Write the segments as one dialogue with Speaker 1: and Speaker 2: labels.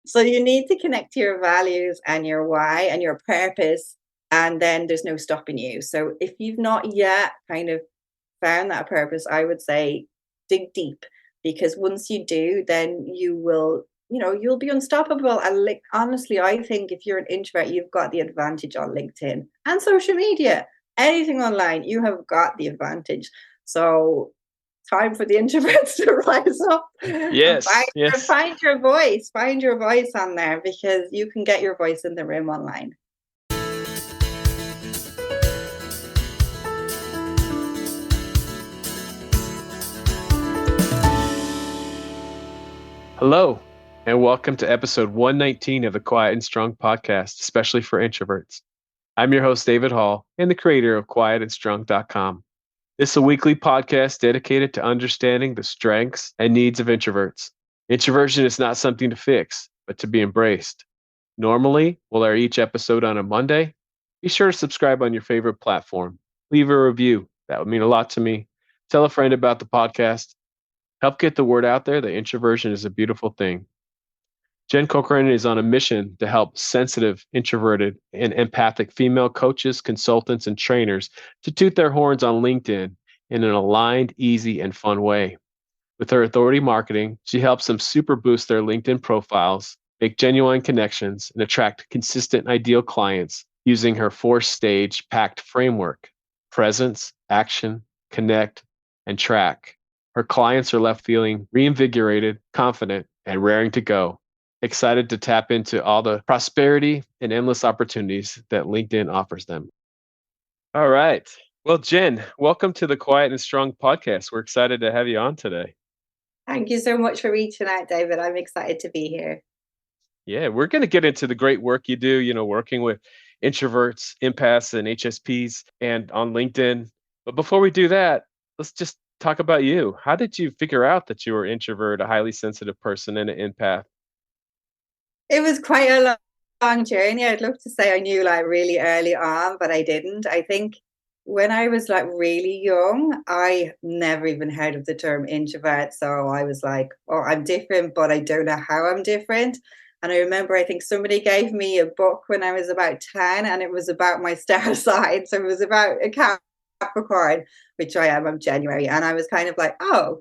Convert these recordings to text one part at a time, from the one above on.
Speaker 1: So you need to connect to your values and your why and your purpose, and then there's no stopping you. So if you've not yet kind of found that purpose, I would say dig deep, because once you do, then you will, you'll be unstoppable. And like, honestly, I think if you're an introvert, you've got the advantage on LinkedIn and social media. Anything online, you have got the advantage. So time for the introverts to rise up and
Speaker 2: Yes, yes.
Speaker 1: find your voice on there, because you can get your voice in the room online.
Speaker 2: Hello, and welcome to episode 119 of the Quiet and Strong podcast, especially for introverts. I'm your host, David Hall, and the creator of quietandstrong.com. This is a weekly podcast dedicated to understanding the strengths and needs of introverts. Introversion is not something to fix, but to be embraced. Normally, we'll air each episode on a Monday. Be sure to subscribe on your favorite platform. Leave a review. That would mean a lot to me. Tell a friend about the podcast. Help get the word out there that introversion is a beautiful thing. Jen Corcoran is on a mission to help sensitive, introverted, and empathic female coaches, consultants, and trainers to toot their horns on LinkedIn in an aligned, easy, and fun way. With her authority marketing, she helps them super boost their LinkedIn profiles, make genuine connections, and attract consistent, ideal clients using her four-stage PACT framework: presence, action, connect, and track. Her clients are left feeling reinvigorated, confident, and raring to go, excited to tap into all the prosperity and endless opportunities that LinkedIn offers them. All right. Well, Jen, welcome to the Quiet and Strong podcast. We're excited to have you on today.
Speaker 1: Thank you so much for reaching out, David. I'm excited to be here.
Speaker 2: Yeah, we're going to get into the great work you do, working with introverts, empaths, and HSPs and on LinkedIn. But before we do that, let's just talk about you. How did you figure out that you were an introvert, a highly sensitive person, and an empath?
Speaker 1: It was quite a long journey. I'd love to say I knew like really early on, but I didn't. I think when I was like really young, I never even heard of the term introvert. So I was like, oh, I'm different, but I don't know how I'm different. And I remember, I think somebody gave me a book when I was about 10, and it was about my star sign. So it was about a Capricorn, which I am. I'm January. And I was kind of like, oh,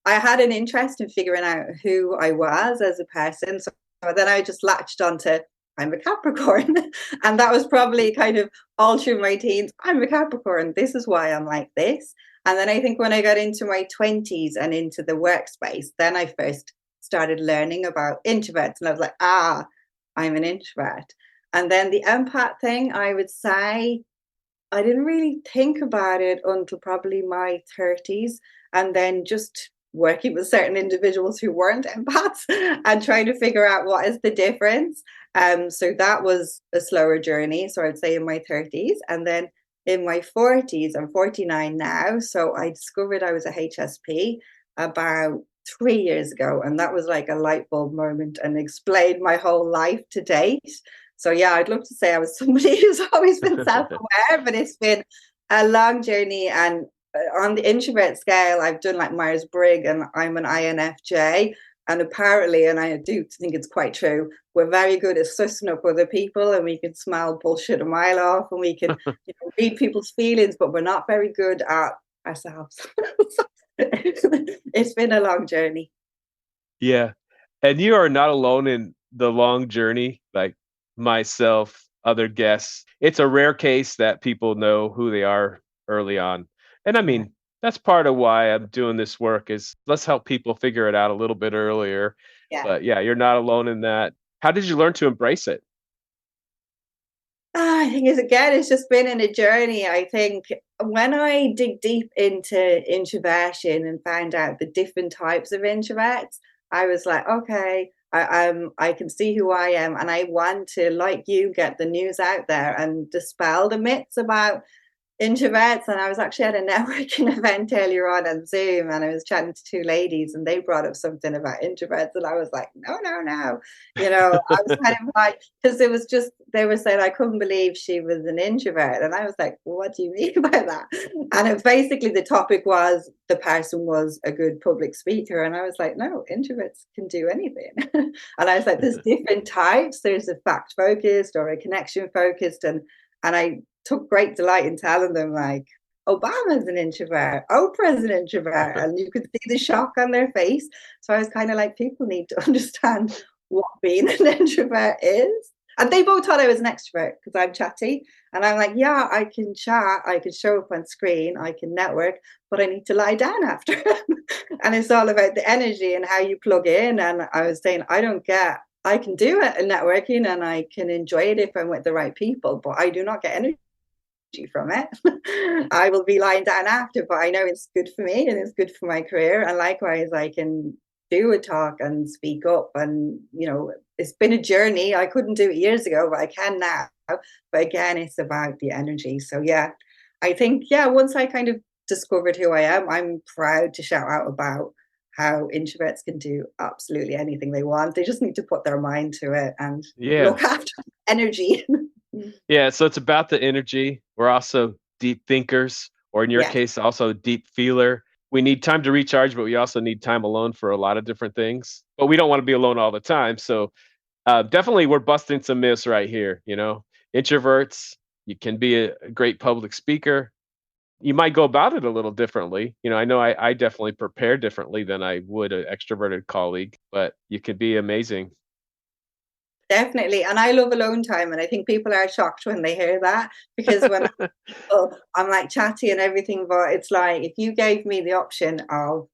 Speaker 1: I had an interest in figuring out who I was as a person. So then I just latched onto I'm a Capricorn. And that was probably kind of all through my teens. I'm a Capricorn. This is why I'm like this. And then I think when I got into my 20s and into the workspace, then I first started learning about introverts. And I was like, I'm an introvert. And then the empath thing, I would say, I didn't really think about it until probably my 30s. And then just working with certain individuals who weren't empaths and trying to figure out what is the difference. So that was a slower journey. So I'd say in my 30s. And then in my 40s, I'm 49 now. So I discovered I was a HSP about 3 years ago. And that was like a light bulb moment and explained my whole life to date. So yeah, I'd love to say I was somebody who's always been self-aware, but it's been a long journey. And on the introvert scale, I've done like Myers-Briggs, and I'm an INFJ. And apparently, and I do think it's quite true, we're very good at sussing up other people, and we can smell bullshit a mile off, and we can read people's feelings, but we're not very good at ourselves. It's been a long journey.
Speaker 2: Yeah. And you are not alone in the long journey, like myself, other guests. It's a rare case that people know who they are early on. And I
Speaker 1: Yeah.
Speaker 2: mean, that's part of why I'm doing this work is let's help people figure it out a little bit earlier.
Speaker 1: Yeah.
Speaker 2: But yeah, you're not alone in that. How did you learn to embrace it?
Speaker 1: I think it's just been in a journey. I think when I dig deep into introversion and found out the different types of introverts, I was like, okay, I can see who I am, and I want to, like you, get the news out there and dispel the myths about Introverts, and I was actually at a networking event earlier on Zoom, and I was chatting to two ladies, and they brought up something about introverts, and I was like, no, no, no, I was kind of like, because it was just they were saying I couldn't believe she was an introvert, and I was like, well, what do you mean by that? And it basically the topic was the person was a good public speaker, and I was like, no, introverts can do anything, and I was like, there's different types. There's a fact focused or a connection focused, and I took great delight in telling them like Obama's an introvert, Oprah's an introvert, and you could see the shock on their face. So I was kind of like, people need to understand what being an introvert is. And they both thought I was an extrovert because I'm chatty. And I'm like, yeah, I can chat, I can show up on screen, I can network, but I need to lie down after. And it's all about the energy and how you plug in. And I was saying, I can do it in networking and I can enjoy it if I'm with the right people, but I do not get energy from it. I will be lying down after, but I know it's good for me and it's good for my career. And likewise, I can do a talk and speak up. And, it's been a journey. I couldn't do it years ago, but I can now. But again, it's about the energy. So, yeah, I think, once I kind of discovered who I am, I'm proud to shout out about how introverts can do absolutely anything they want. They just need to put their mind to it and
Speaker 2: Yeah.
Speaker 1: look after energy.
Speaker 2: Yeah. So it's about the energy. We're also deep thinkers, or in your
Speaker 1: Yes,
Speaker 2: case, also deep feeler. We need time to recharge, but we also need time alone for a lot of different things. But we don't want to be alone all the time. So definitely we're busting some myths right here. Introverts, you can be a great public speaker. You might go about it a little differently. I know I definitely prepare differently than I would an extroverted colleague, but you can be amazing.
Speaker 1: definitely. And I love alone time. And I think people are shocked when they hear that because when I'm like chatty and everything, but it's like if you gave me the option of,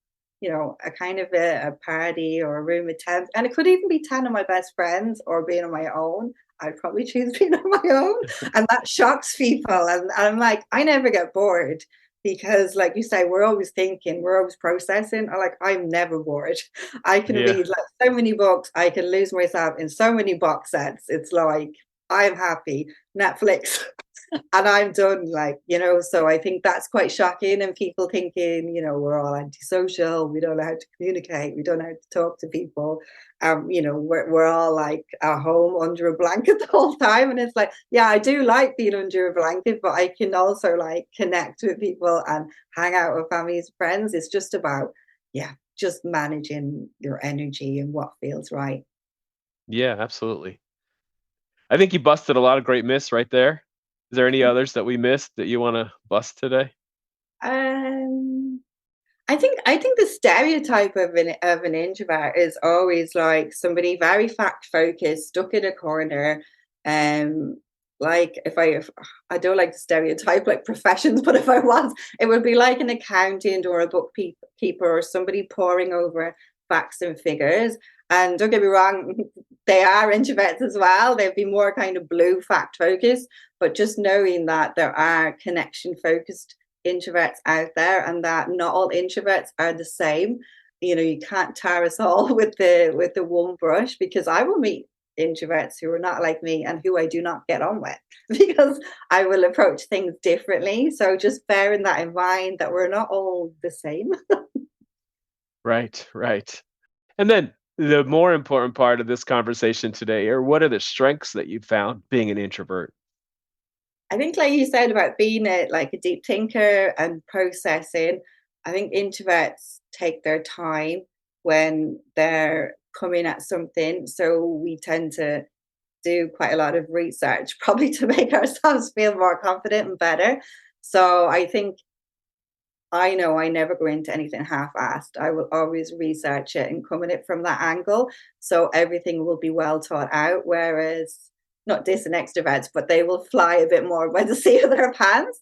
Speaker 1: a kind of a party or a room of 10, and it could even be 10 of my best friends or being on my own, I'd probably choose being on my own. And that shocks people. And I'm like, I never get bored because, like you say, we're always thinking, we're always processing. I'm never bored. I can
Speaker 2: Yeah.
Speaker 1: read like so many books. I can lose myself in so many box sets. It's like I'm happy. Netflix. And I'm done, so I think that's quite shocking. And people thinking, we're all antisocial, we don't know how to communicate, we don't know how to talk to people. We're all like at home under a blanket the whole time. And it's like, yeah, I do like being under a blanket, but I can also like connect with people and hang out with families, friends. It's just about, just managing your energy and what feels right.
Speaker 2: Yeah, absolutely. I think you busted a lot of great myths right there. Is there any others that we missed that you want to bust today?
Speaker 1: Um, I think the stereotype of an introvert is always like somebody very fact focused, stuck in a corner. Um, like if I don't like to stereotype like professions, but if I was, it would be like an accountant or a bookkeeper or somebody poring over facts and figures. And don't get me wrong, they are introverts as well. They'd be more kind of blue fact focused, but just knowing that there are connection focused introverts out there and that not all introverts are the same. You can't tar us all with the one brush because I will meet introverts who are not like me and who I do not get on with because I will approach things differently. So just bearing that in mind that we're not all the same.
Speaker 2: Right, right. And then the more important part of this conversation today are what are the strengths that you found being an introvert?
Speaker 1: I think, like you said about being a deep thinker and processing, I think introverts take their time when they're coming at something. So we tend to do quite a lot of research, probably to make ourselves feel more confident and better. So I think I know I never go into anything half-assed. I will always research it and come at it from that angle. So everything will be well thought out. Whereas not dissing extroverts, but they will fly a bit more by the seat of their pants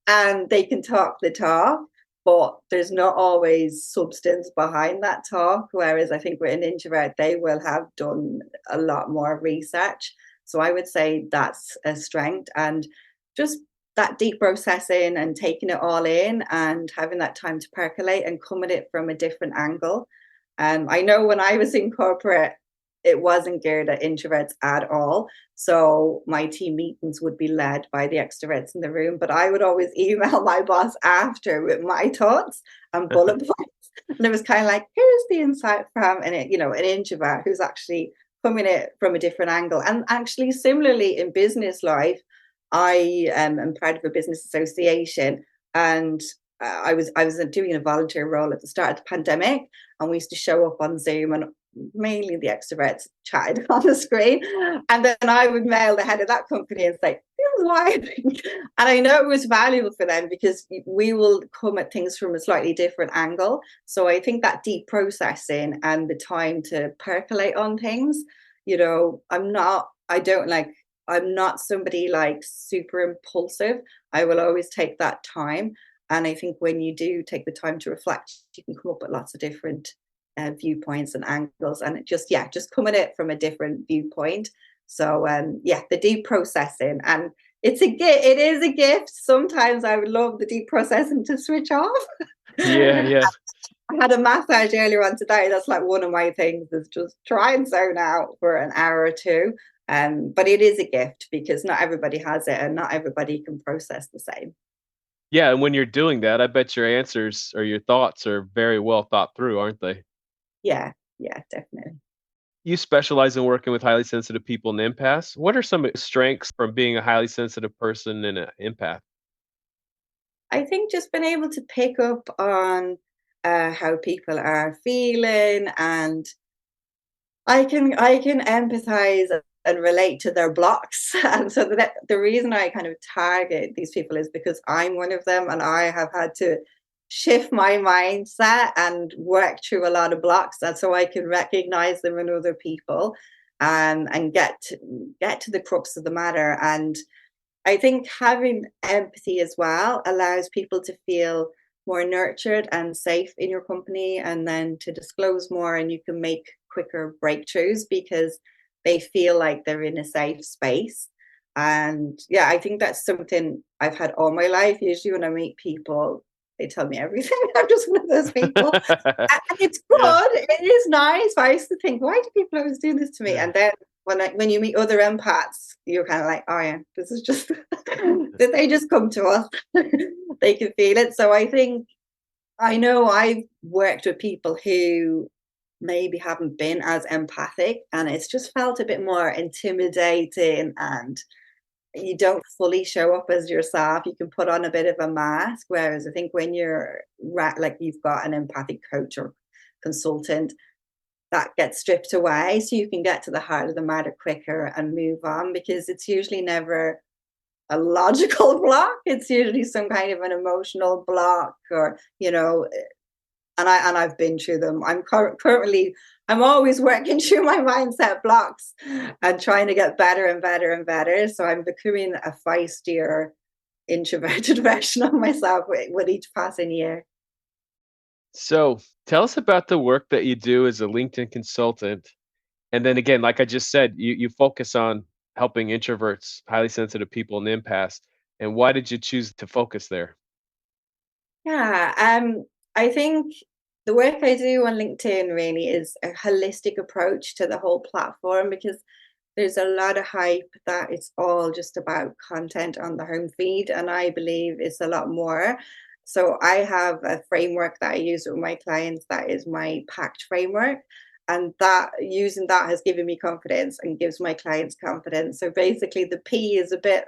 Speaker 1: and they can talk the talk, but there's not always substance behind that talk. Whereas I think with an introvert, they will have done a lot more research. So I would say that's a strength. And just that deep processing and taking it all in and having that time to percolate and come at it from a different angle. I know when I was in corporate, it wasn't geared at introverts at all. So my team meetings would be led by the extroverts in the room, but I would always email my boss after with my thoughts and bullet points. And it was kind of like, here's the insight from an introvert who's actually coming at it from a different angle. And actually, similarly in business life, I am part of a business association, and I was doing a volunteer role at the start of the pandemic, and we used to show up on Zoom, and mainly the extroverts chatted on the screen, and then I would mail the head of that company and say, "This is why I think," and I know it was valuable for them because we will come at things from a slightly different angle. So I think that deep processing and the time to percolate on things, I'm not somebody like super impulsive. I will always take that time. And I think when you do take the time to reflect, you can come up with lots of different viewpoints and angles, and just come at it from a different viewpoint. So the deep processing, and it is a gift. Sometimes I would love the deep processing to switch off.
Speaker 2: Yeah.
Speaker 1: I had a massage earlier on today. That's like one of my things, is just try and zone out for an hour or two. But it is a gift because not everybody has it and not everybody can process the same.
Speaker 2: Yeah, and when you're doing that, I bet your answers or your thoughts are very well thought through, aren't they?
Speaker 1: Yeah, definitely.
Speaker 2: You specialize in working with highly sensitive people and empaths. What are some strengths from being a highly sensitive person and an empath?
Speaker 1: I think just being able to pick up on how people are feeling, and I can empathize and relate to their blocks. And so the reason I kind of target these people is because I'm one of them, and I have had to shift my mindset and work through a lot of blocks, and so I can recognize them in other people, and get to the crux of the matter. And I think having empathy as well allows people to feel more nurtured and safe in your company, and then to disclose more, and you can make quicker breakthroughs because they feel like they're in a safe space. And yeah, I think that's something I've had all my life. Usually when I meet people, they tell me everything. I'm just one of those people. And it's
Speaker 2: Yeah.
Speaker 1: good. It is nice. But I used to think, why do people always do this to me? And then when you meet other empaths, you're kind of like, oh yeah, this is just that they just come to us. They can feel it. So I think I know I've worked with people who maybe haven't been as empathic, and it's just felt a bit more intimidating, and you don't fully show up as yourself. You can put on a bit of a mask. Whereas I think when you're like you've got an empathic coach or consultant, that gets stripped away so you can get to the heart of the matter quicker and move on, because it's usually never a logical block. It's usually some kind of an emotional block, or I've been through them. I'm always working through my mindset blocks and trying to get better and better and better. So I'm becoming a feistier, introverted version of myself with each passing year.
Speaker 2: So tell us about the work that you do as a LinkedIn consultant. And then again, like I just said, you focus on helping introverts, highly sensitive people, and empaths. And why did you choose to focus there?
Speaker 1: Yeah, I think the work I do on LinkedIn really is a holistic approach to the whole platform, because there's a lot of hype that it's all just about content on the home feed, and I believe it's a lot more. So I have a framework that I use with my clients that is my PACT framework, and that using that has given me confidence and gives my clients confidence. So basically, the P is a bit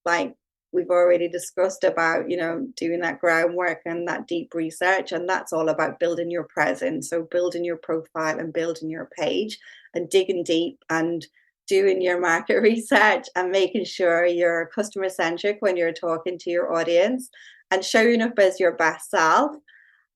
Speaker 1: like we've already discussed about, doing that groundwork and that deep research. And that's all about building your presence. So building your profile and building your page and digging deep and doing your market research and making sure you're customer centric when you're talking to your audience and showing up as your best self,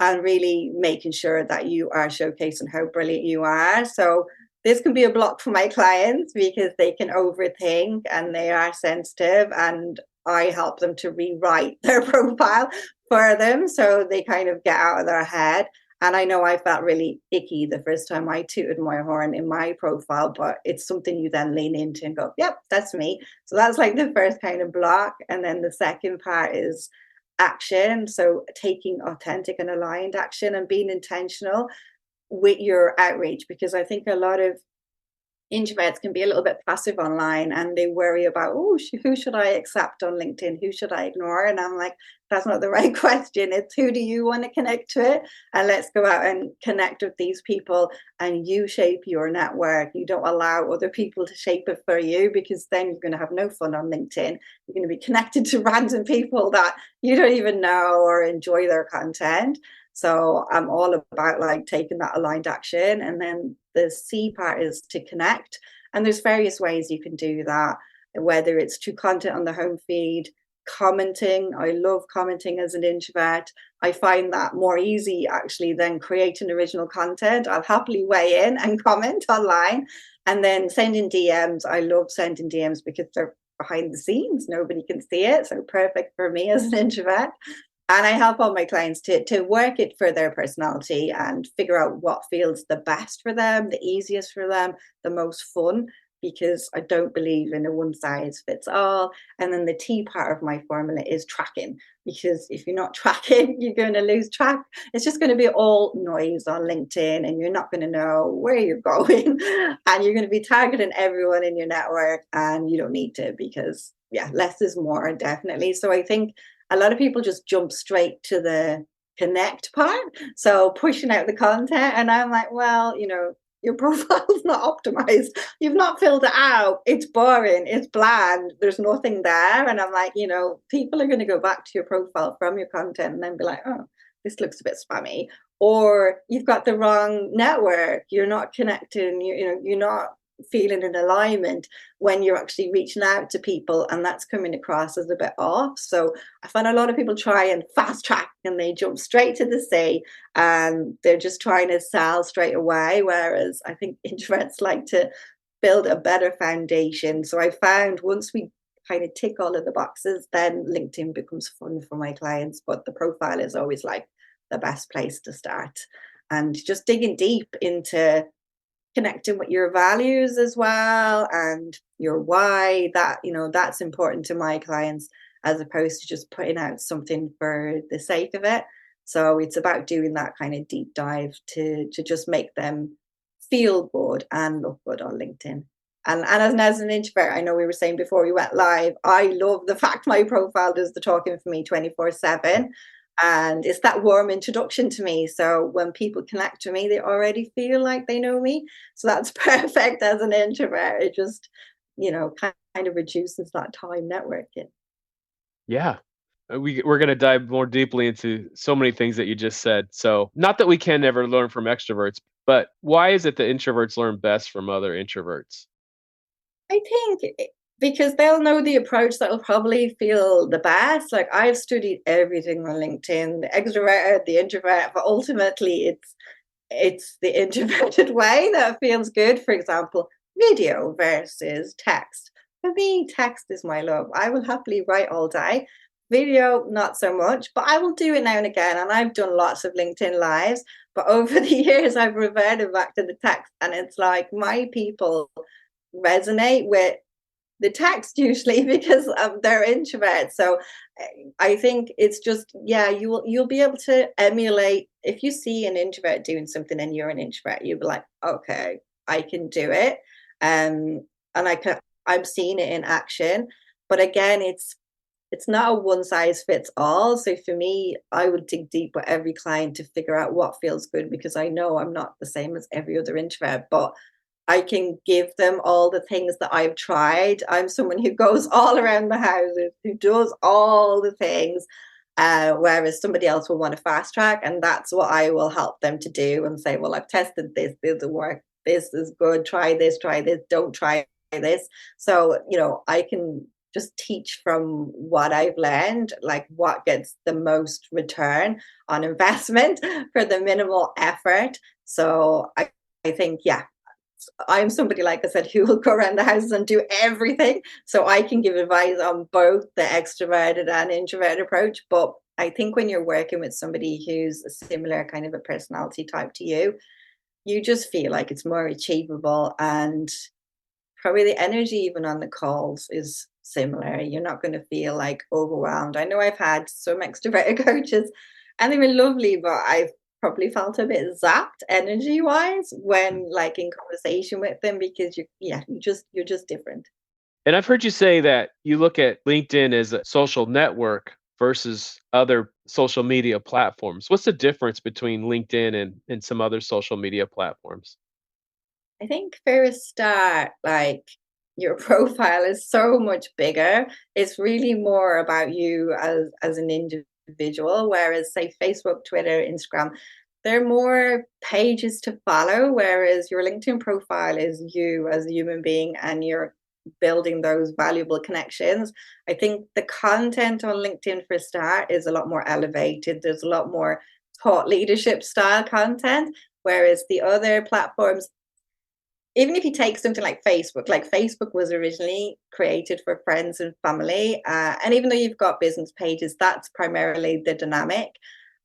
Speaker 1: and really making sure that you are showcasing how brilliant you are. So this can be a block for my clients because they can overthink and they are sensitive, and I help them to rewrite their profile for them so they kind of get out of their head. And I know I felt really icky the first time I tooted my horn in my profile, but it's something you then lean into and go, yep, that's me. So that's like the first kind of block. And then the second part is action. So taking authentic and aligned action and being intentional with your outreach, because I think a lot of introverts can be a little bit passive online and they worry about, oh, who should I accept on LinkedIn? Who should I ignore? And I'm like, that's not the right question. It's who do you want to connect to it? And let's go out and connect with these people, and you shape your network. You don't allow other people to shape it for you, because then you're going to have no fun on LinkedIn. You're going to be connected to random people that you don't even know or enjoy their content. So I'm all about like taking that aligned action. And then the C part is to connect. And there's various ways you can do that, whether it's through content on the home feed, commenting. I love commenting as an introvert. I find that more easy actually than creating original content. I'll happily weigh in and comment online. And then sending DMs. I love sending DMs because they're behind the scenes. Nobody can see it. So perfect for me as an introvert. And I help all my clients to work it for their personality and figure out what feels the best for them, the easiest for them, the most fun, because I don't believe in a one size fits all. And then the T part of my formula is tracking, because if you're not tracking, you're going to lose track. It's just going to be all noise on LinkedIn, and you're not going to know where you're going. And you're going to be targeting everyone in your network, and you don't need to, because yeah, less is more, definitely. So I think a lot of people just jump straight to the connect part. So pushing out the content. And I'm like, well, your profile's not optimized. You've not filled it out. It's boring. It's bland. There's nothing there. And I'm like, people are going to go back to your profile from your content and then be like, oh, this looks a bit spammy. Or you've got the wrong network. You're not connecting. You're not feeling in alignment when you're actually reaching out to people, and that's coming across as a bit off. So I find a lot of people try and fast track and they jump straight to the C, and they're just trying to sell straight away, whereas I think introverts like to build a better foundation. So I found once we kind of tick all of the boxes, then LinkedIn becomes fun for my clients, but the profile is always like the best place to start, and just digging deep into connecting with your values as well, and your why. That's important to my clients, as opposed to just putting out something for the sake of it. So it's about doing that kind of deep dive to just make them feel good and look good on LinkedIn. And as an introvert, I know we were saying before we went live, I love the fact my profile does the talking for me 24/7. And it's that warm introduction to me. So when people connect to me, they already feel like they know me. So that's perfect as an introvert. It just, kind of reduces that time networking.
Speaker 2: Yeah. We're going to dive more deeply into so many things that you just said. So, not that we can never learn from extroverts, but why is it that introverts learn best from other introverts?
Speaker 1: I think because they'll know the approach that will probably feel the best. Like, I've studied everything on LinkedIn, the extrovert, the introvert, but ultimately it's the introverted way that feels good. For example, video versus text. For me, text is my love. I will happily write all day. Video, not so much, but I will do it now and again. And I've done lots of LinkedIn lives, but over the years, I've reverted back to the text. And it's like my people resonate with the text usually because they're introverts. So I think it's just, yeah, you'll be able to emulate. If you see an introvert doing something and you're an introvert, you'll be like, okay, I can do it. And I'm seeing it in action. But again, it's not a one size fits all. So for me, I would dig deep with every client to figure out what feels good, because I know I'm not the same as every other introvert, but I can give them all the things that I've tried. I'm someone who goes all around the houses, who does all the things, whereas somebody else will want to fast track. And that's what I will help them to do and say, well, I've tested this, this will work, this is good, try this, don't try this. So, I can just teach from what I've learned, like what gets the most return on investment for the minimal effort. So I think, yeah, I'm somebody, like I said, who will go around the houses and do everything. So I can give advice on both the extroverted and introverted approach. But I think when you're working with somebody who's a similar kind of a personality type to you, you just feel like it's more achievable, and probably the energy even on the calls is similar. You're not going to feel like overwhelmed. I know I've had some extroverted coaches and they were lovely, but probably felt a bit zapped energy wise when like in conversation with them because you're just different.
Speaker 2: And I've heard you say that you look at LinkedIn as a social network versus other social media platforms. What's the difference between LinkedIn and some other social media platforms?
Speaker 1: I think for a start, like your profile is so much bigger. It's really more about you as an individual, whereas say Facebook, Twitter, Instagram, they're more pages to follow, whereas your LinkedIn profile is you as a human being and you're building those valuable connections. I think the content on LinkedIn for a start is a lot more elevated. There's a lot more thought leadership style content, whereas the other platforms, even if you take something like Facebook was originally created for friends and family. And even though you've got business pages, that's primarily the dynamic.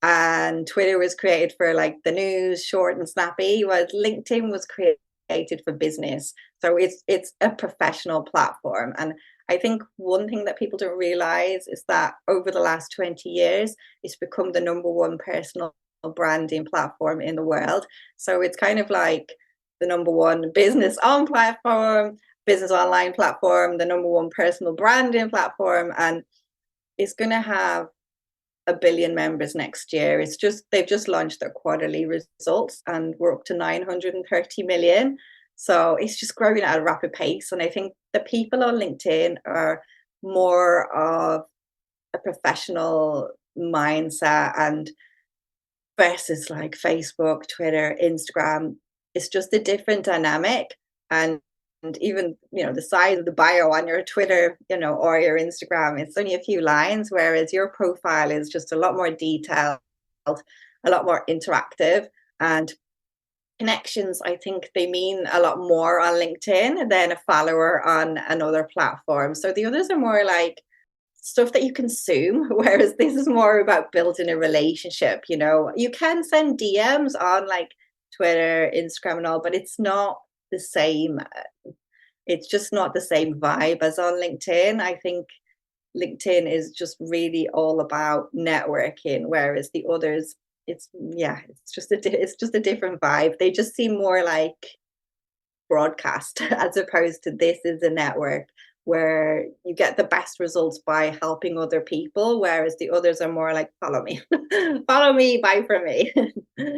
Speaker 1: And Twitter was created for like the news, short and snappy, whereas LinkedIn was created for business. So it's a professional platform. And I think one thing that people don't realize is that over the last 20 years, it's become the number one personal branding platform in the world. So it's kind of like the number one business on platform, business online platform, the number one personal branding platform, and it's going to have 1 billion members next year. It's just they've just launched their quarterly results, and we're up to 930 million. So it's just growing at a rapid pace, and I think the people on LinkedIn are more of a professional mindset and versus like Facebook, Twitter, Instagram. It's just a different dynamic. And even, the size of the bio on your Twitter, or your Instagram, it's only a few lines, whereas your profile is just a lot more detailed, a lot more interactive. And connections, I think they mean a lot more on LinkedIn than a follower on another platform. So the others are more like stuff that you consume, whereas this is more about building a relationship. You can send DMs on like Twitter, Instagram and all, but it's not the same. It's just not the same vibe as on LinkedIn. I think LinkedIn is just really all about networking, whereas the others, it's just a different vibe. They just seem more like broadcast as opposed to this is a network where you get the best results by helping other people, whereas the others are more like follow me follow me, buy from me.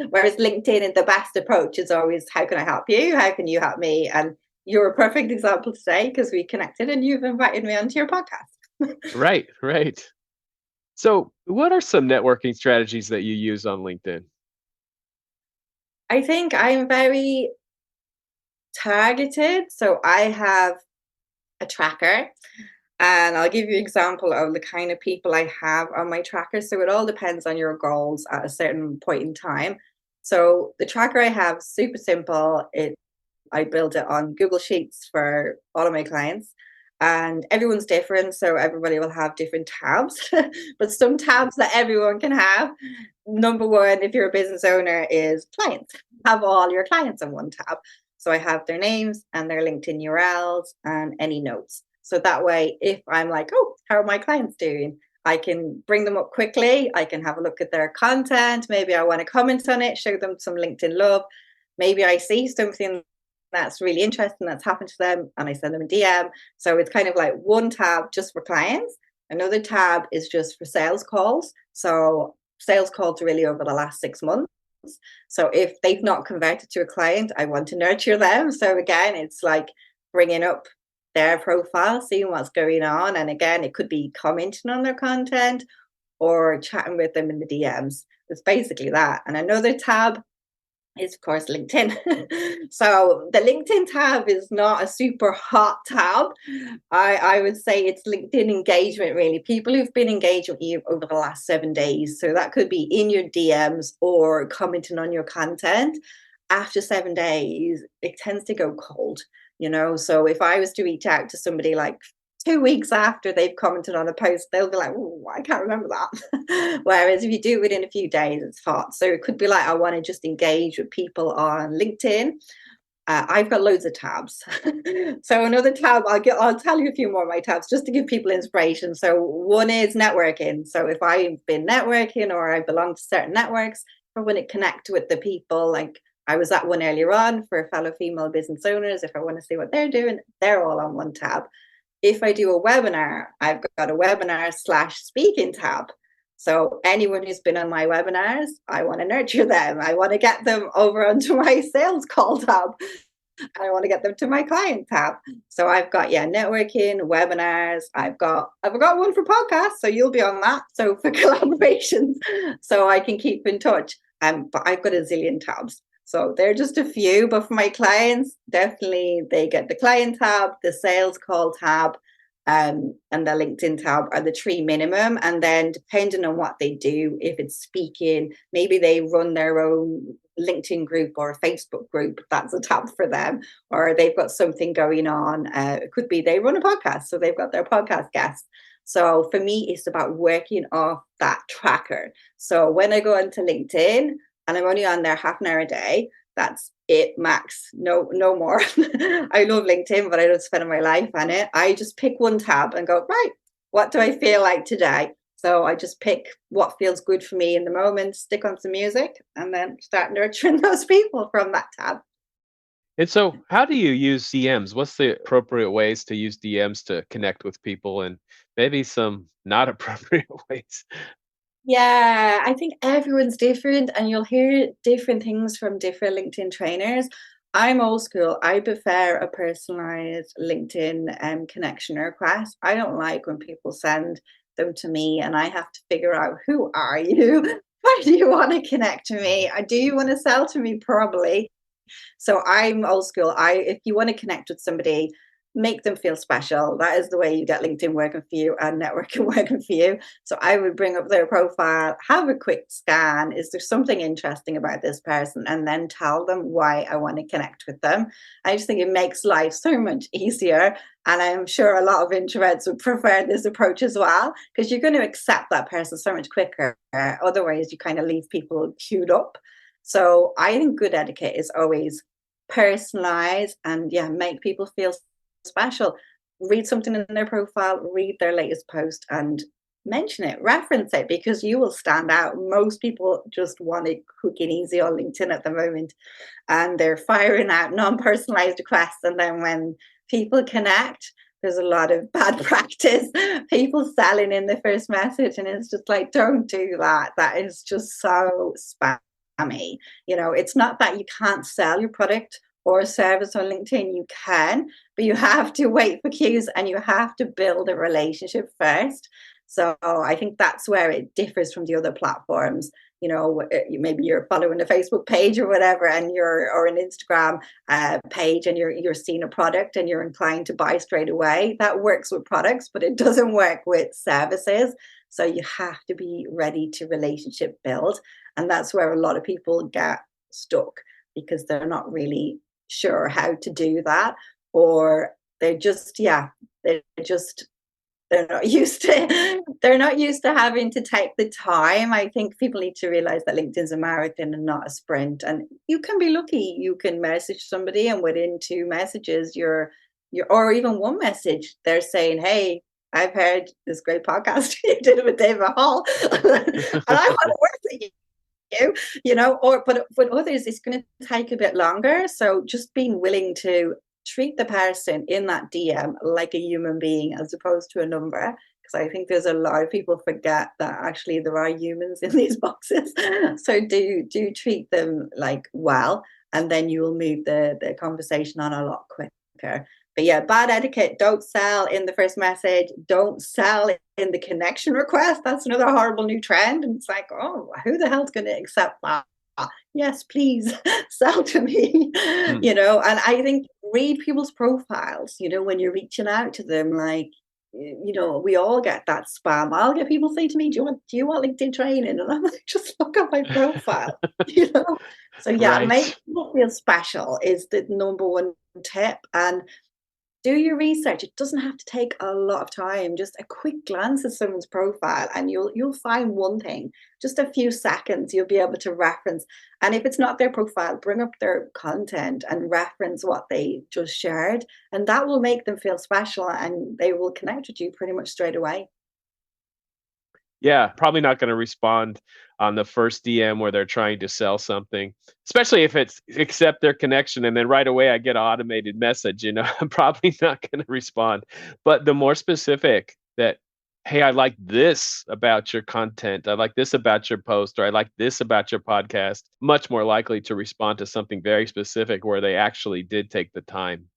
Speaker 1: Whereas LinkedIn, and the best approach is always how can I help you, how can you help me? And you're a perfect example today because we connected and you've invited me onto your podcast.
Speaker 2: Right, right. So, what are some networking strategies that you use on LinkedIn?
Speaker 1: I think I'm very targeted, so I have a tracker. And I'll give you an example of the kind of people I have on my tracker. So it all depends on your goals at a certain point in time. So the tracker I have, super simple. I build it on Google Sheets for all of my clients. And everyone's different, so everybody will have different tabs. But some tabs that everyone can have. Number one, if you're a business owner, is clients. Have all your clients in one tab. So I have their names and their LinkedIn URLs and any notes. So that way, if I'm like, oh, how are my clients doing? I can bring them up quickly. I can have a look at their content. Maybe I want to comment on it, show them some LinkedIn love. Maybe I see something that's really interesting that's happened to them and I send them a DM. So it's kind of like one tab just for clients. Another tab is just for sales calls. So sales calls really over the last 6 months. So if they've not converted to a client, I want to nurture them. So again, it's like bringing up their profile, seeing what's going on. And again, it could be commenting on their content or chatting with them in the DMs. It's basically that. And another tab is, of course, LinkedIn. So the LinkedIn tab is not a super hot tab. I would say it's LinkedIn engagement, really. People who've been engaged with you over the last 7 days. So that could be in your DMs or commenting on your content. After 7 days, it tends to go cold. So if I was to reach out to somebody like 2 weeks after they've commented on a post, they'll be like, oh, I can't remember that. Whereas if you do it within a few days, it's hot. So it could be like, I want to just engage with people on LinkedIn. I've got loads of tabs. So another tab, I'll tell you a few more of my tabs just to give people inspiration. So one is networking. So if I've been networking or I belong to certain networks, I want to connect with the people. Like I was at one earlier on for fellow female business owners. If I want to see what they're doing, they're all on one tab. If I do a webinar, I've got a webinar/speaking tab. So anyone who's been on my webinars, I want to nurture them. I want to get them over onto my sales call tab. I want to get them to my client tab. So I've got networking, webinars. I've got one for podcasts, so you'll be on that. So for collaborations, so I can keep in touch. But I've got a zillion tabs. So they're just a few, but for my clients, definitely they get the client tab, the sales call tab, and the LinkedIn tab are the three minimum. And then depending on what they do, if it's speaking, maybe they run their own LinkedIn group or a Facebook group, that's a tab for them, or they've got something going on. It could be they run a podcast, so they've got their podcast guests. So for me, it's about working off that tracker. So when I go onto LinkedIn and I'm only on there half an hour a day, that's it max. No more. I love LinkedIn, but I don't spend my life on it. I just pick one tab and go, right, what do I feel like today? So I just pick what feels good for me in the moment, stick on some music, and then start nurturing those people from that tab.
Speaker 2: And so how do you use DMs? What's the appropriate ways to use DMs to connect with people, and maybe some not appropriate ways?
Speaker 1: Yeah, I think everyone's different and you'll hear different things from different LinkedIn trainers. I'm old school. I prefer a personalized LinkedIn connection request. I don't like when people send them to me and I have to figure out, who are you? Why do you want to connect to me? Do you want to sell to me? Probably. So I'm old school. If you want to connect with somebody, make them feel special. That is the way you get LinkedIn working for you and networking working for you. So I would bring up their profile, have a quick scan. Is there something interesting about this person? And then tell them why I want to connect with them. I just think it makes life so much easier. And I'm sure a lot of introverts would prefer this approach as well, because you're going to accept that person so much quicker. Otherwise, you kind of leave people queued up. So I think good etiquette is always personalize and make people feel special. Read something in their profile, read their latest post and mention it, reference it, because you will stand out. Most people just want it quick and easy on LinkedIn at the moment, and they're firing out non-personalized requests. And then when people connect, there's a lot of bad practice, people selling in the first message, and it's just like, don't do that. That is just so spammy. It's not that you can't sell your product or service on LinkedIn. You can, but you have to wait for cues and you have to build a relationship first. So I think that's where it differs from the other platforms. Maybe you're following a Facebook page or whatever, and or an Instagram page, and you're seeing a product and you're inclined to buy straight away. That works with products, but it doesn't work with services. So you have to be ready to relationship build, and that's where a lot of people get stuck, because they're not really sure how to do that, or they're not used to having to take the time. I think people need to realize that LinkedIn's a marathon and not a sprint, and you can be lucky. You can message somebody and within 2 messages you're or even 1 message, they're saying, hey, I've heard this great podcast you did with David Hall and I want to work with you. But with others it's going to take a bit longer. So just being willing to treat the person in that DM like a human being as opposed to a number, because I think there's a lot of people forget that actually there are humans in these boxes. So do treat them like well, and then you will move the conversation on a lot quicker. But bad etiquette: don't sell in the first message, don't sell in the connection request. That's another horrible new trend, and it's like, oh, who the hell's going to accept that? Yes, please sell to me. And I think read people's profiles, when you're reaching out to them. Like, we all get that spam. I'll get people say to me, do you want LinkedIn training? And I'm like, just look at my profile. So
Speaker 2: Right.
Speaker 1: make people feel special is the number one tip. And do your research. It doesn't have to take a lot of time. Just a quick glance at someone's profile and you'll find one thing. Just a few seconds you'll be able to reference. And if it's not their profile, bring up their content and reference what they just shared. And that will make them feel special and they will connect with you pretty much straight away.
Speaker 2: Yeah, probably not going to respond on the first DM where they're trying to sell something, especially if it's accept their connection and then right away I get an automated message, I'm probably not going to respond. But the more specific that, hey, I like this about your content, I like this about your post, or I like this about your podcast, much more likely to respond to something very specific where they actually did take the time.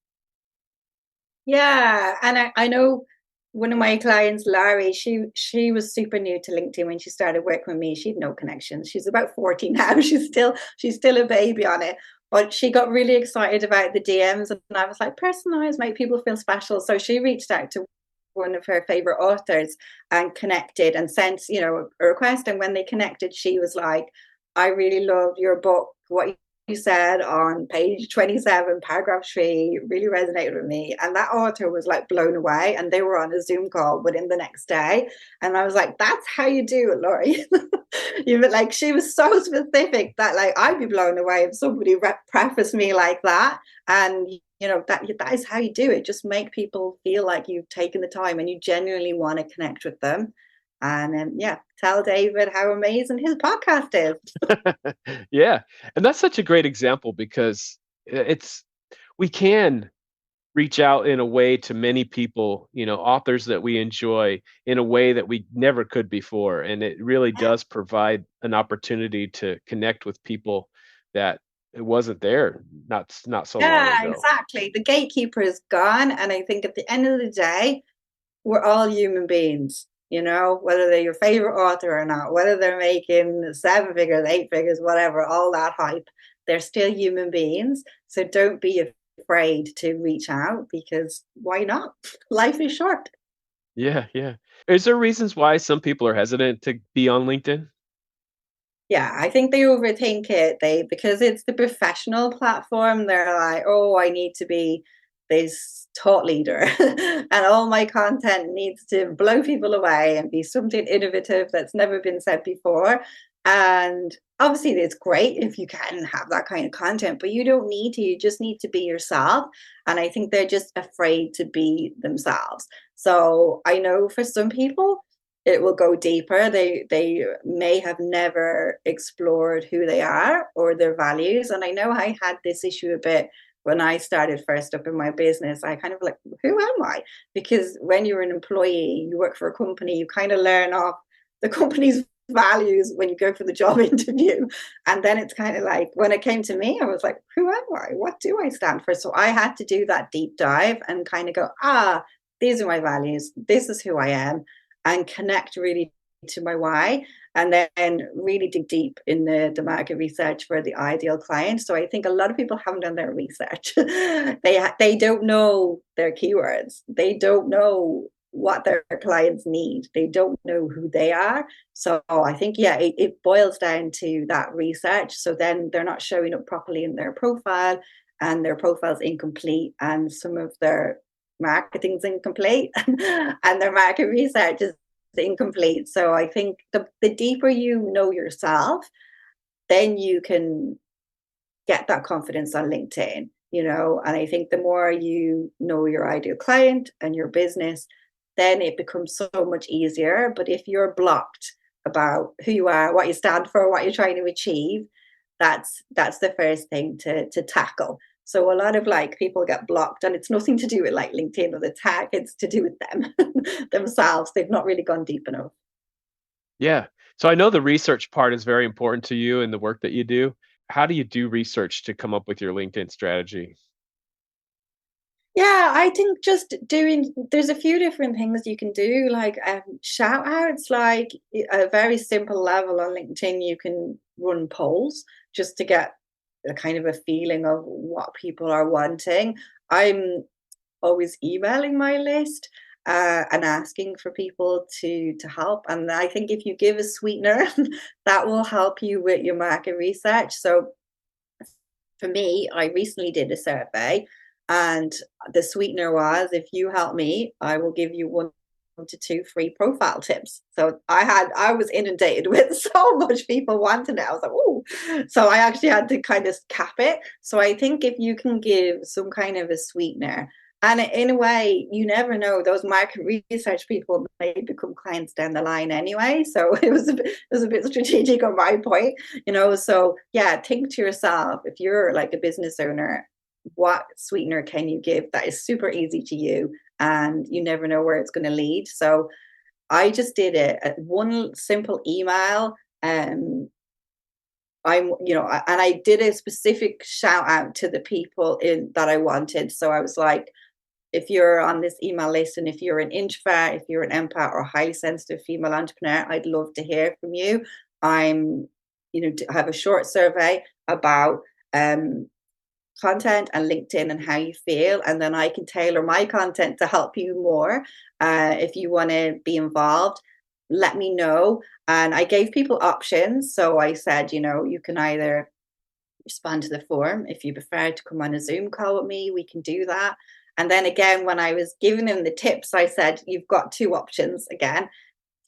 Speaker 1: Yeah, and I know one of my clients, Larry, she was super new to LinkedIn when she started working with me. She had no connections. She's about 40 now. She's still a baby on it. But she got really excited about the DMs, and I was like, personalized, make people feel special. So she reached out to one of her favorite authors and connected and sent, a request. And when they connected, she was like, I really loved your book. What you said on page 27, paragraph 3, really resonated with me. And that author was like blown away. And they were on a Zoom call within the next day. And I was like, that's how you do it, Laurie. Like, she was so specific that like I'd be blown away if somebody prefaced me like that. And that is how you do it. Just make people feel like you've taken the time and you genuinely want to connect with them. And tell David how amazing his podcast is.
Speaker 2: Yeah. And that's such a great example because we can reach out in a way to many people, authors that we enjoy in a way that we never could before. And it really does provide an opportunity to connect with people that it wasn't there not so long
Speaker 1: Yeah,
Speaker 2: ago.
Speaker 1: exactly. The gatekeeper is gone. And I think at the end of the day, we're all human beings, whether they're your favorite author or not, whether they're making 7 figures, 8 figures, whatever, all that hype, they're still human beings. So don't be afraid to reach out, because why not? Life is short.
Speaker 2: Yeah, yeah. Is there reasons why some people are hesitant to be on LinkedIn?
Speaker 1: Yeah, I think they overthink it. Because it's the professional platform, they're like, oh, I need to be this thought leader and all my content needs to blow people away and be something innovative that's never been said before. And obviously it's great if you can have that kind of content, but you don't need to. You just need to be yourself. And I think they're just afraid to be themselves. So I know for some people it will go deeper. They may have never explored who they are or their values. And I know I had this issue a bit when I started first up in my business. I kind of like, who am I? Because when you're an employee, you work for a company, you kind of learn off the company's values when you go for the job interview. And then it's kind of like, when it came to me, I was like, who am I? What do I stand for? So I had to do that deep dive and kind of go, these are my values. This is who I am, and connect really to my why, and then really dig deep in the market research for the ideal client. So I think a lot of people haven't done their research. They don't know their keywords. They don't know what their clients need. They don't know who they are. So I think, it boils down to that research. So then they're not showing up properly in their profile, and their profile's incomplete, and some of their marketing's incomplete and their market research is incomplete. So I think the deeper you know yourself, then you can get that confidence on LinkedIn, and I think the more you know your ideal client and your business, then it becomes so much easier. But if you're blocked about who you are, what you stand for, what you're trying to achieve, that's the first thing to tackle. So a lot of like people get blocked, and it's nothing to do with like LinkedIn or the tag. It's to do with them themselves. They've not really gone deep enough.
Speaker 2: Yeah. So I know the research part is very important to you in the work that you do. How do you do research to come up with your LinkedIn strategy?
Speaker 1: Yeah, I think just there's a few different things you can do, like shout outs, like a very simple level on LinkedIn. You can run polls just to get a kind of a feeling of what people are wanting. I'm always emailing my list and asking for people to help. And I think if you give a sweetener, that will help you with your market research. So for me, I recently did a survey, and the sweetener was, if you help me, I will give you 1 to 2 free profile tips. So I was inundated with so much people wanting it. I was like, oh, so I actually had to kind of cap it. So I think if you can give some kind of a sweetener, And in a way, you never know. Those market research people may become clients down the line anyway. So it was a bit strategic on my point, So yeah, think to yourself, if you're like a business owner, what sweetener can you give that is super easy to you, and you never know where it's going to lead. So I just did it at one simple email. And I did a specific shout out to the people in that I wanted. So I was like, if you're on this email list, and if you're an introvert, if you're an empath or a highly sensitive female entrepreneur, I'd love to hear from you. I have a short survey about content and LinkedIn and how you feel, and then I can tailor my content to help you more. If you want to be involved, let me know. And I gave people options. So I said, you can either respond to the form. If you prefer to come on a Zoom call with me, we can do that. And then again, when I was giving them the tips, I said, you've got two options again. If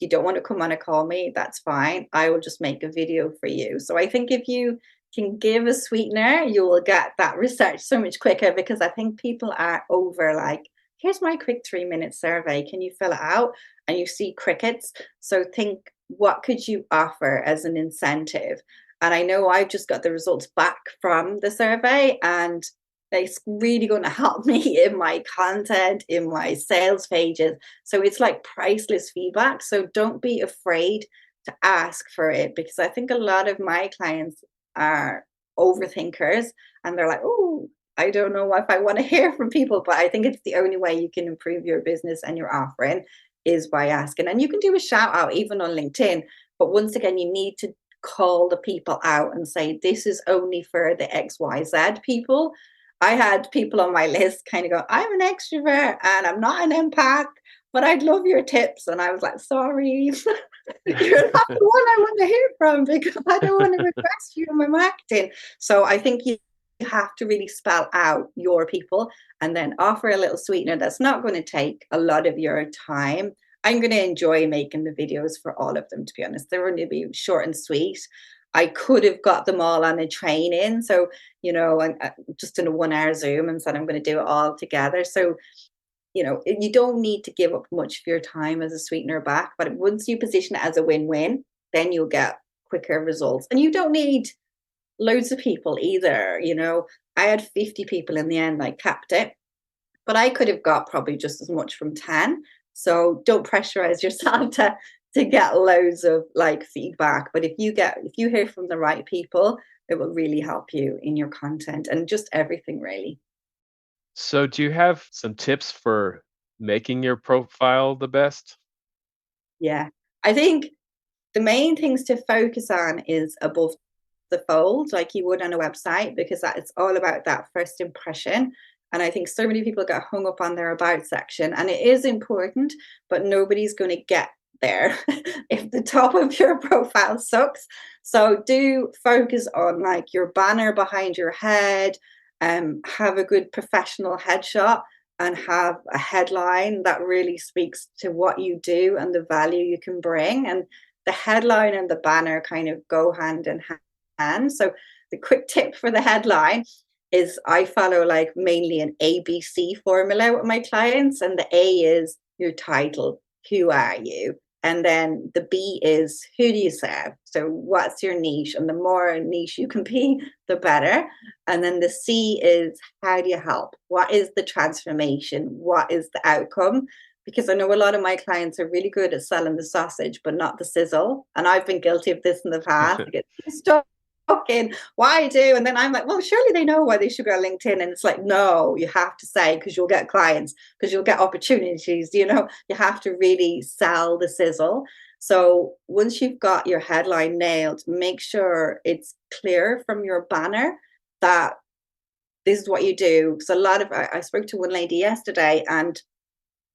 Speaker 1: you don't want to come on a call me, that's fine. I will just make a video for you. So I think if you can give a sweetener, you will get that research so much quicker, because I think people are over like, here's my quick 3-minute survey. Can you fill it out? And you see crickets. So think, what could you offer as an incentive? And I know I've just got the results back from the survey, and it's really going to help me in my content, in my sales pages. So it's like priceless feedback. So don't be afraid to ask for it, because I think a lot of my clients are overthinkers, and they're like, oh, I don't know if I want to hear from people. But I think it's the only way you can improve your business and your offering is by asking. And you can do a shout out even on LinkedIn. But once again, you need to call the people out and say, this is only for the XYZ people. I had people on my list kind of go, I'm an extrovert and I'm not an empath, but I'd love your tips. And I was like, sorry, you're not the one I want to hear from, because I don't want to request you in my marketing. So I think you have to really spell out your people, and then offer a little sweetener that's not going to take a lot of your time. I'm going to enjoy making the videos for all of them, to be honest. They're going to be short and sweet. I could have got them all on a training. So, just in a 1-hour Zoom, and said, I'm going to do it all together. So, you don't need to give up much of your time as a sweetener back. But once you position it as a win-win, then you'll get quicker results. And you don't need loads of people either. I had 50 people in the end. I capped it, but I could have got probably just as much from 10. So don't pressurize yourself to get loads of like feedback. But if you hear from the right people, it will really help you in your content and just everything, really.
Speaker 2: So do you have some tips for making your profile the best?
Speaker 1: Yeah, I think the main things to focus on is above the fold, like you would on a website, because it's all about that first impression. And I think so many people get hung up on their about section, and it is important, but nobody's going to get there if the top of your profile sucks. So do focus on like your banner behind your head, have a good professional headshot, and have a headline that really speaks to what you do and the value you can bring. And the headline and the banner kind of go hand in hand. So the quick tip for the headline is I follow like mainly an ABC formula with my clients. And the A is your title, who are you? And then the B is who do you serve? So what's your niche? And the more niche you can be, the better. And then the C is how do you help? What is the transformation? What is the outcome? Because I know a lot of my clients are really good at selling the sausage, but not the sizzle. And I've been guilty of this in the past. I get stuck in why do, and then I'm like, well, surely they know why they should go on LinkedIn. And it's like, no, you have to say, because you'll get clients, because you'll get opportunities. You have to really sell the sizzle. So once you've got your headline nailed, make sure it's clear from your banner that this is what you do. Because I spoke to one lady yesterday, and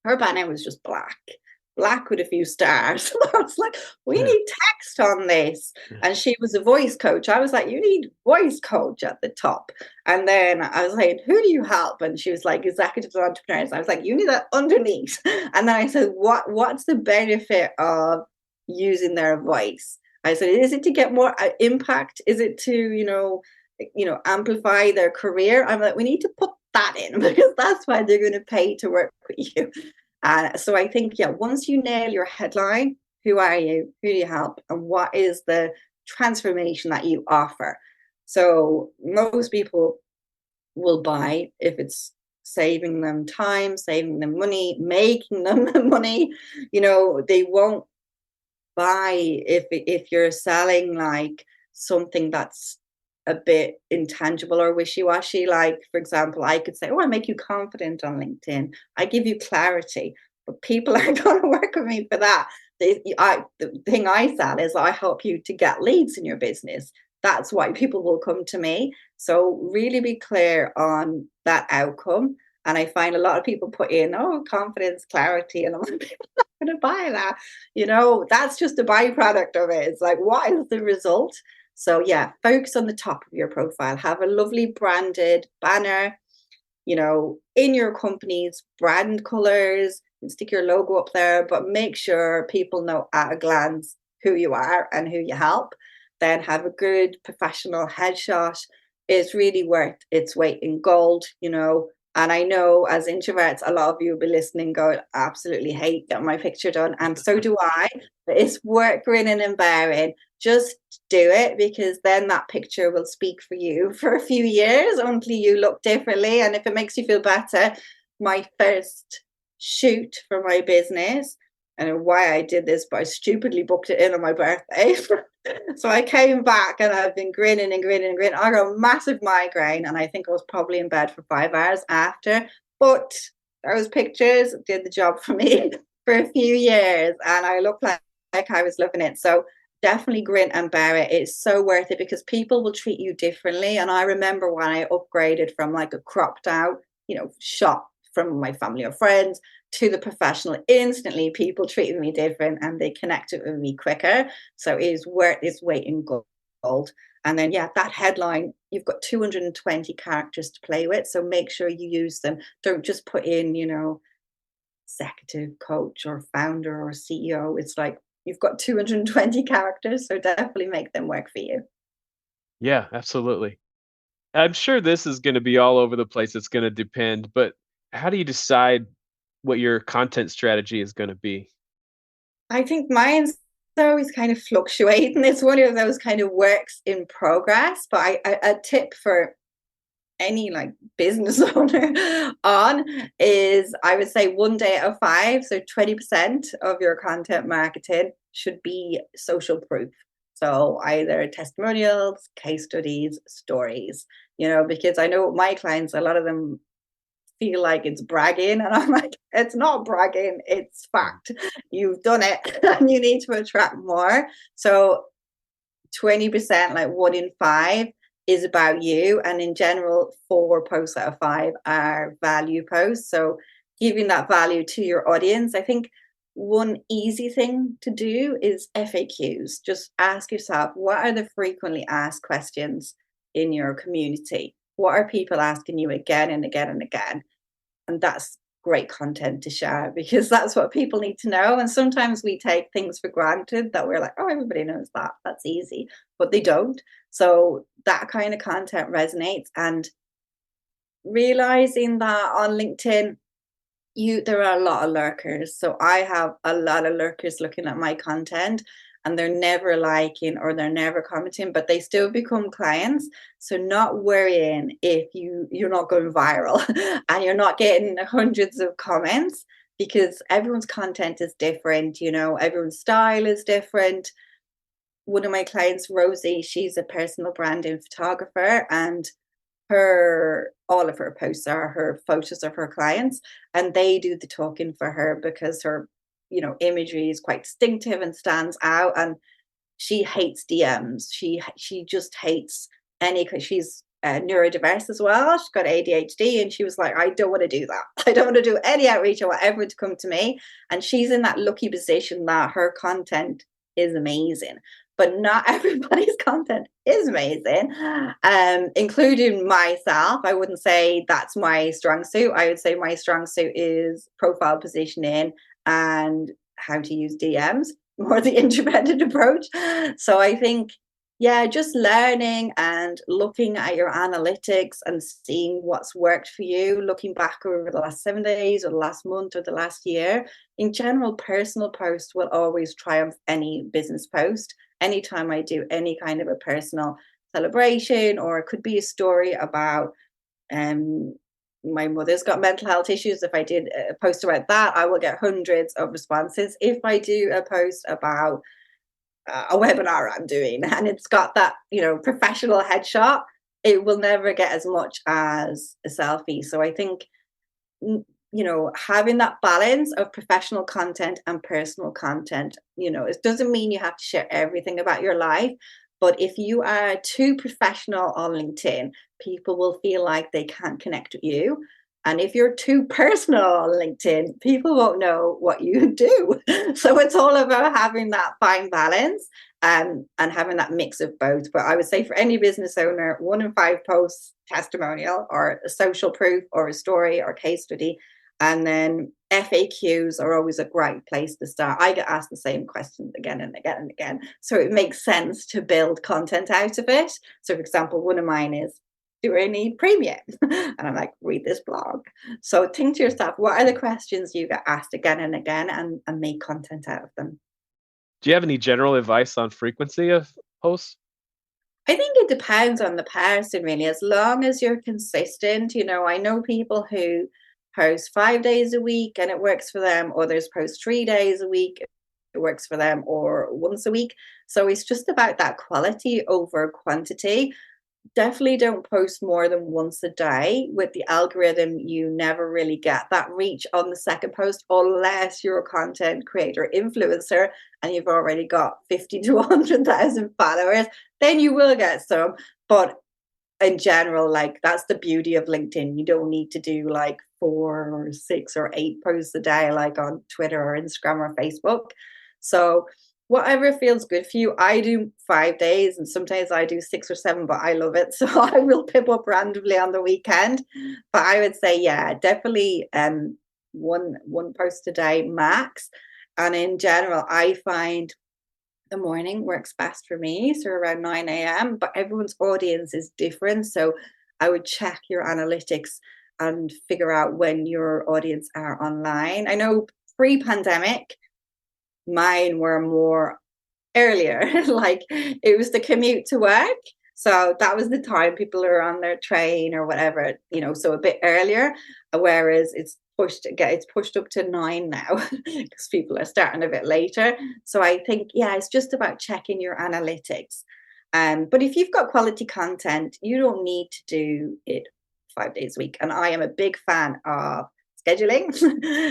Speaker 1: her banner was just black with a few stars. I was like, we need text on this. And she was a voice coach. I was like, you need voice coach at the top. And then I was like, who do you help? And she was like, executive entrepreneurs. I was like, you need that underneath. And then I said, what's the benefit of using their voice? I said, is it to get more impact? Is it to, amplify their career? I'm like, we need to put that in because that's why they're going to pay to work with you. So I think, yeah, once you nail your headline, who are you? Who do you help? And what is the transformation that you offer? So most people will buy if it's saving them time, saving them money, making them money. They won't buy if you're selling like something that's a bit intangible or wishy-washy. Like, for example, I could say, oh, I make you confident on LinkedIn, I give you clarity, but people aren't going to work with me for that. The thing I sell is I help you to get leads in your business. That's why people will come to me. So really be clear on that outcome. And I find a lot of people put in, oh, confidence, clarity, and I'm like, people are not going to buy that. That's just a byproduct of it. It's like, what is the result? So yeah, focus on the top of your profile. Have a lovely branded banner, in your company's brand colors, and stick your logo up there, but make sure people know at a glance who you are and who you help. Then have a good professional headshot. It's really worth its weight in gold, And I know as introverts, a lot of you will be listening, going, absolutely hate getting my picture done. And so do I. But it's worth grinning and bearing. Just do it, because then that picture will speak for you for a few years until you look differently. And if it makes you feel better, my first shoot for my business, I don't know why I did this, but I stupidly booked it in on my birthday. So I came back and I've been grinning and grinning and grinning. I got a massive migraine and I think I was probably in bed for 5 hours after. But those pictures did the job for me for a few years and I looked like I was loving it. So definitely grin and bear it. It's so worth it because people will treat you differently. And I remember when I upgraded from like a cropped out, shot from my family or friends to the professional, instantly people treated me different and they connected with me quicker. So it is worth its weight in gold. And then, yeah, that headline, you've got 220 characters to play with. So make sure you use them. Don't just put in, executive coach or founder or CEO. It's like you've got 220 characters. So definitely make them work for you.
Speaker 2: Yeah, absolutely. I'm sure this is going to be all over the place. It's going to depend, but how do you decide what your content strategy is going to be?
Speaker 1: I think mine's always kind of fluctuating. It's one of those kind of works in progress. But a tip for any like business owner on is, I would say 1 day out of 5, so 20% of your content marketing should be social proof. So either testimonials, case studies, stories, because I know my clients, a lot of them feel like it's bragging and I'm like, it's not bragging, it's fact. You've done it and you need to attract more. So 20%, like 1 in 5, is about you, and in general 4 posts out of 5 are value posts. So giving that value to your audience. I think one easy thing to do is FAQs. Just ask yourself, what are the frequently asked questions in your community? What are people asking you again and again and again? And that's great content to share because that's what people need to know. And sometimes we take things for granted that we're like, oh, everybody knows that. That's easy. But they don't. So that kind of content resonates. And realizing that on LinkedIn, there are a lot of lurkers. So I have a lot of lurkers looking at my content and they're never liking or they're never commenting, but they still become clients. So not worrying if you're not going viral and you're not getting hundreds of comments, because everyone's content is different, everyone's style is different. One of my clients, Rosie, she's a personal branding photographer, and all of her posts are her photos of her clients, and they do the talking for her because her imagery is quite distinctive and stands out. And she hates DMs. She just hates she's neurodiverse as well. She's got ADHD, and she was like, I don't want to do that. I don't want to do any outreach or whatever to come to me. And she's in that lucky position that her content is amazing, but not everybody's content is amazing, including myself. I wouldn't say that's my strong suit. I would say my strong suit is profile positioning and how to use DMs, more the introverted approach. So I think, yeah, just learning and looking at your analytics and seeing what's worked for you, looking back over the last 7 days or the last month or the last year. In general, personal post will always triumph any business post. Anytime I do any kind of a personal celebration, or it could be a story about um my mother's got mental health issues. If I did a post about that, I will get hundreds of responses. If I do a post about a webinar I'm doing and it's got that, professional headshot, it will never get as much as a selfie. So I think, having that balance of professional content and personal content, it doesn't mean you have to share everything about your life. But if you are too professional on LinkedIn, people will feel like they can't connect with you. And if you're too personal on LinkedIn, people won't know what you do. So it's all about having that fine balance, and having that mix of both. But I would say for any business owner, 1 in 5 posts, testimonial or a social proof or a story or case study. And then FAQs are always a great place to start. I get asked the same questions again and again and again. So it makes sense to build content out of it. So, for example, one of mine is, do I need premium? And I'm like, read this blog. So think to yourself, what are the questions you get asked again and again, and make content out of them.
Speaker 2: Do you have any general advice on frequency of posts?
Speaker 1: I think it depends on the person, really. As long as you're consistent, I know people who post 5 days a week and it works for them, others post 3 days a week, it works for them, or once a week. So it's just about that quality over quantity. Definitely don't post more than once a day. With the algorithm, you never really get that reach on the second post unless you're a content creator influencer and you've already got 50 to 100,000 followers. Then you will get some. But in general, like, that's the beauty of LinkedIn. You don't need to do like 4 or 6 or 8 posts a day like on Twitter or Instagram or Facebook. So whatever feels good for you. I do 5 days and sometimes I do 6 or 7, but I love it. So I will pip up randomly on the weekend. But I would say, yeah, definitely one post a day max. And in general, I find the morning works best for me, so around 9 a.m. But everyone's audience is different. So I would check your analytics and figure out when your audience are online. I know pre-pandemic, mine were more earlier. Like, it was the commute to work. So that was the time people are on their train or whatever, so a bit earlier. Whereas it's pushed up to 9 now because people are starting a bit later. So I think, yeah, it's just about checking your analytics. But if you've got quality content, you don't need to do it 5 days a week. And I am a big fan of scheduling,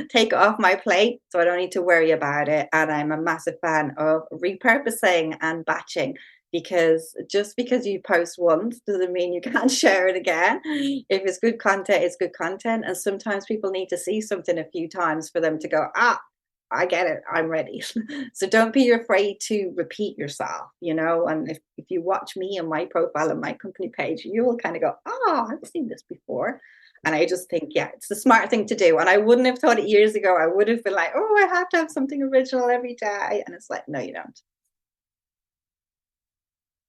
Speaker 1: take it off my plate so I don't need to worry about it. And I'm a massive fan of repurposing and batching, because just because you post once doesn't mean you can't share it again. If it's good content, it's good content. And sometimes people need to see something a few times for them to go, I get it, I'm ready. So don't be afraid to repeat yourself, and if you watch me and my profile and my company page, you will kind of go, I've seen this before. And I just think, yeah, it's the smart thing to do. And I wouldn't have thought it years ago. I would have been like, I have to have something original every day. And it's like, no, you don't.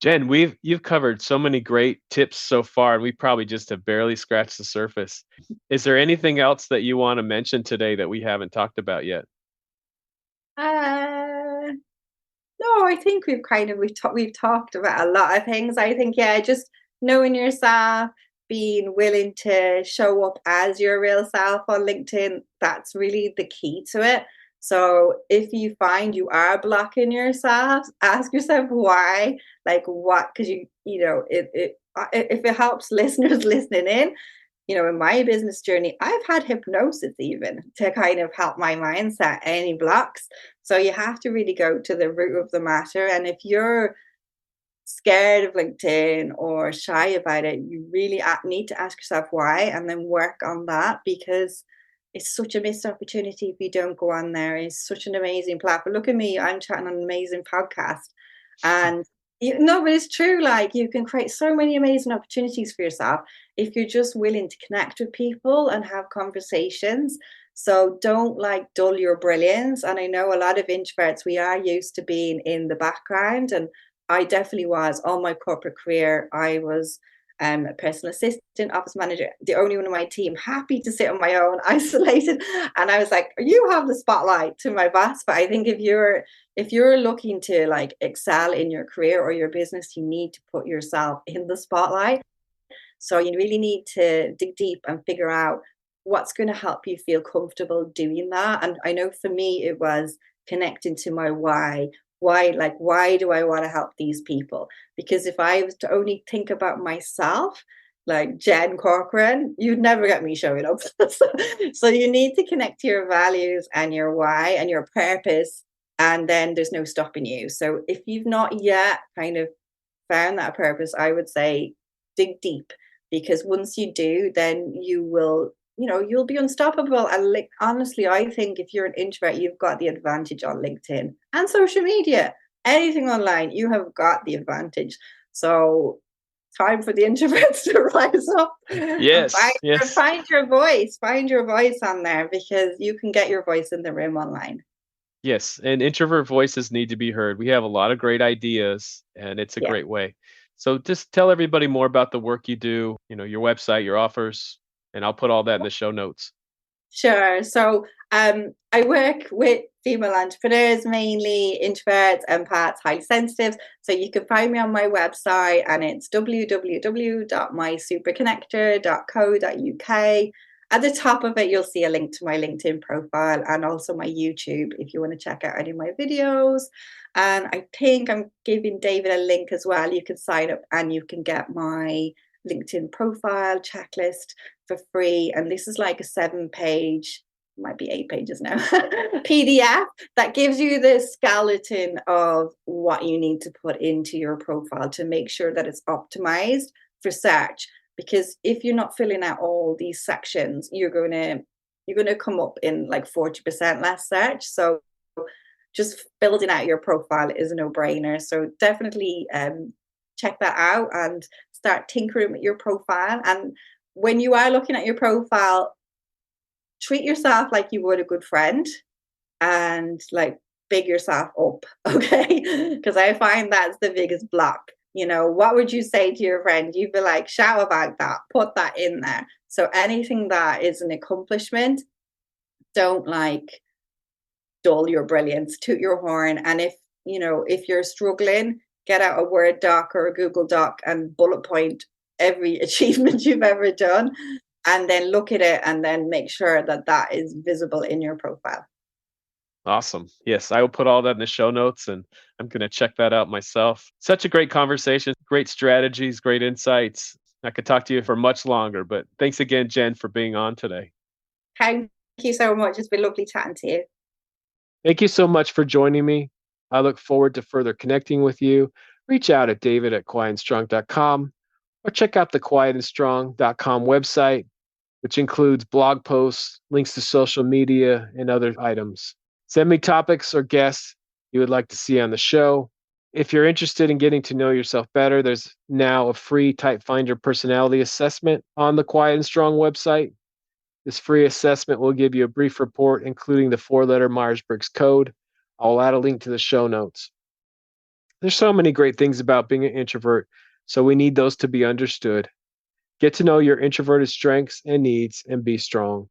Speaker 2: Jen, you've covered so many great tips so far, and we probably just have barely scratched the surface. Is there anything else that you want to mention today that we haven't talked about yet?
Speaker 1: No, I think we've talked about a lot of things. I think, yeah, just knowing yourself, being willing to show up as your real self on LinkedIn, that's really the key to it. So if you find you are blocking yourself, ask yourself why, like what, because if it helps listeners listening in my business journey, I've had hypnosis even to kind of help my mindset, any blocks. So you have to really go to the root of the matter. And if you're scared of LinkedIn or shy about it, you really need to ask yourself why, and then work on that, because it's such a missed opportunity if you don't go on there. It's such an amazing platform. Look at me, I'm chatting on an amazing podcast. And but it's true. Like, you can create so many amazing opportunities for yourself if you're just willing to connect with people and have conversations. So don't dull your brilliance. And I know a lot of introverts, we are used to being in the background, and I definitely was. All my corporate career, I was a personal assistant, office manager, the only one on my team, happy to sit on my own, isolated. And I was like, you have the spotlight to my boss. But I think if you're looking to like excel in your career or your business, you need to put yourself in the spotlight. So you really need to dig deep and figure out what's going to help you feel comfortable doing that. And I know for me, it was connecting to my why. Why do I want to help these people? Because if I was to only think about myself, like Jen Corcoran, you'd never get me showing up. So you need to connect to your values and your why and your purpose, and then there's no stopping you. So if you've not yet kind of found that purpose, I would say dig deep, because once you do, then you'll be unstoppable. And like, honestly, I think if you're an introvert, you've got the advantage on LinkedIn and social media. Anything online, you have got the advantage. So time for the introverts to rise up and
Speaker 2: Yes, yes.
Speaker 1: find your voice on there, because you can get your voice in the room online.
Speaker 2: Yes, and introvert voices need to be heard. We have a lot of great ideas, and it's a
Speaker 1: Yeah.
Speaker 2: great way. So just tell everybody more about the work you do, your website, your offers, and I'll put all that in the show notes.
Speaker 1: Sure. So I work with female entrepreneurs, mainly introverts, empaths, highly sensitives. So you can find me on my website, and it's www.mysuperconnector.co.uk. At the top of it, you'll see a link to my LinkedIn profile and also my YouTube if you want to check out any of my videos. And I think I'm giving David a link as well. You can sign up and you can get my LinkedIn profile checklist for free. And this is like a 7-page, might be 8 pages now, PDF that gives you the skeleton of what you need to put into your profile to make sure that it's optimized for search. Because if you're not filling out all these sections, you're gonna come up in like 40% less search. So just building out your profile is a no-brainer. So definitely check that out and start tinkering with your profile. And when you are looking at your profile, treat yourself like you would a good friend, and like big yourself up, okay? Because I find that's the biggest block. What would you say to your friend? You'd be like, shout about that, put that in there. So anything that is an accomplishment, don't like dull your brilliance, toot your horn. And if you're struggling, get out a Word doc or a Google doc and bullet point every achievement you've ever done, and then look at it and then make sure that that is visible in your profile.
Speaker 2: Awesome. Yes, I will put all that in the show notes, and I'm going to check that out myself. Such a great conversation, great strategies, great insights. I could talk to you for much longer, but thanks again, Jen, for being on today.
Speaker 1: Thank you so much. It's been lovely chatting to you.
Speaker 2: Thank you so much for joining me. I look forward to further connecting with you. Reach out at david@quietandstrong.com or check out the quietandstrong.com website, which includes blog posts, links to social media, and other items. Send me topics or guests you would like to see on the show. If you're interested in getting to know yourself better, there's now a free Type Finder personality assessment on the Quiet and Strong website. This free assessment will give you a brief report, including the 4-letter Myers-Briggs code. I'll add a link to the show notes. There's so many great things about being an introvert, so we need those to be understood. Get to know your introverted strengths and needs and be strong.